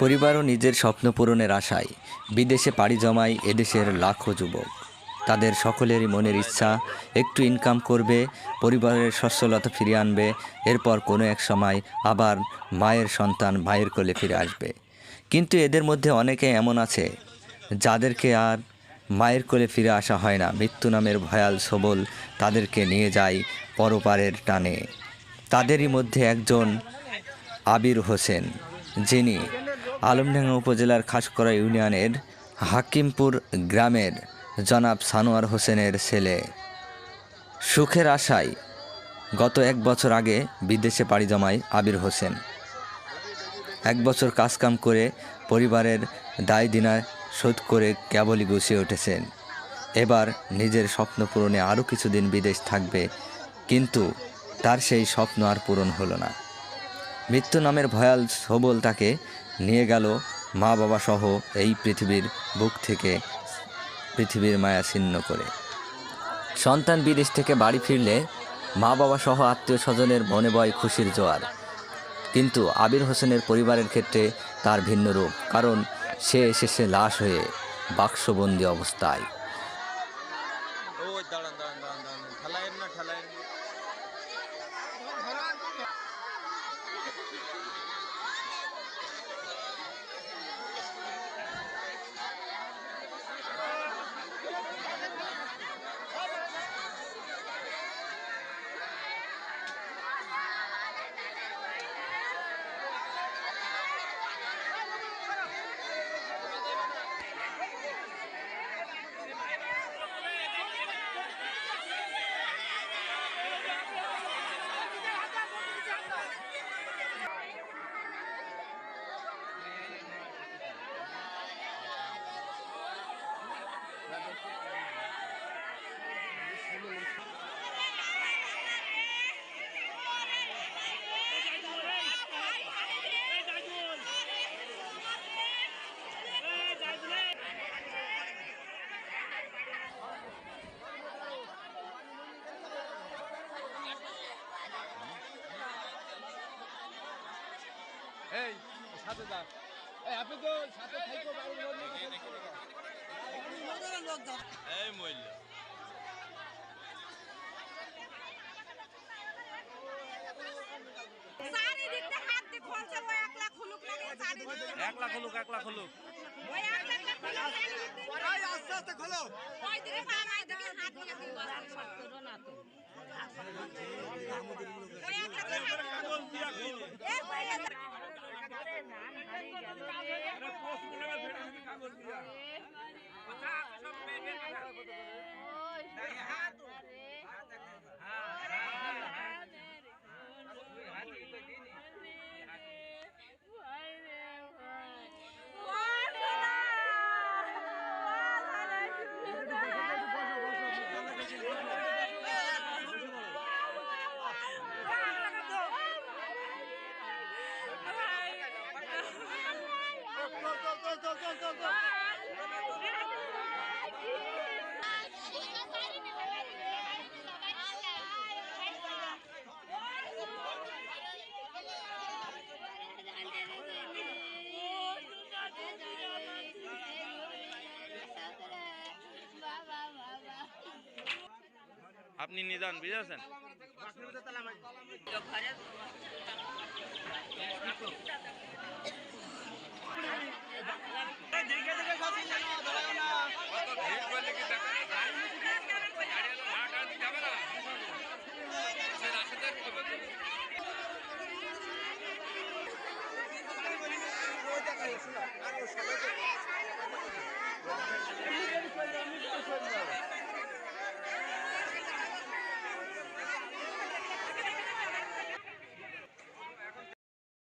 পরিবার ও নিজের স্বপ্ন পূরণের আশায় বিদেশে পাড়ি জমায় এদেশের লাখো যুবক। তাদের সকলেরই মনের ইচ্ছা একটু ইনকাম করবে, পরিবারের সচ্ছলতা ফিরিয়ে আনবে, এরপর কোনো এক সময় আবার মায়ের সন্তান মায়ের কোলে ফিরে আসবে। কিন্তু এদের মধ্যে অনেকে এমন আছে যাদেরকে আর মায়ের কোলে ফিরে আসা হয় না। মৃত্যু নামের ভয়াল সবল তাদেরকে নিয়ে যায় পরপারের টানে। তাদেরই মধ্যে একজন আবির হোসেন, যিনি আলমডাঙ্গা উপজেলার খাসকরা ইউনিয়নের হাকিমপুর গ্রামের জনাব সানোয়ার হোসেনের ছেলে। সুখের আশায় গত 1 বছর আগে বিদেশে পাড়ি জমায় আবির হোসেন। 1 বছর কাজকাম করে পরিবারের দায় দিনা শোধ করে কেবলই গুছিয়ে উঠেছেন। এবার নিজের স্বপ্ন পূরণে আরও কিছুদিন বিদেশ থাকবে, কিন্তু তার সেই স্বপ্ন আর পূরণ হলো না। মৃত্যু নামের ভয়াল সবল তাকে নিয়ে গেল মা বাবা সহ এই পৃথিবীর বুক থেকে পৃথিবীর মায়া ছিন্ন করে। সন্তান বিদেশ থেকে বাড়ি ফিরলে মা বাবা সহ আত্মীয় স্বজনের মনে বয় খুশির জোয়ার। কিন্তু আবির হোসেনের পরিবারের ক্ষেত্রে তার ভিন্ন রূপ, কারণ সে এসেছে লাশ হয়ে, বাক্সবন্দি অবস্থায়। এই সাথে যা, এই আপনি তো সাথে থাইকো বাড়ি লোক যা, এই মইলা সারি দিতে হাত দি খোলছে ও 1 লাখ হলুক লাগে সারি 1 লাখ হলুক 1 লাখ হলুক ওই 1 লাখ হলুক এই আস্তে আস্তে খোলো ওই দিকে পানা দিকে হাত দিয়ে কি বাস করো না তো ওই 1 লাখ কাগজ দিয়া খোলো এ ভাই আরে নাম হারি গেল রে আরে পোস্ট করে ফেলে কাগজ দিয়া কথা সব মেয়ে ওই হাত আরে আপনি নিদান বুঝেছেন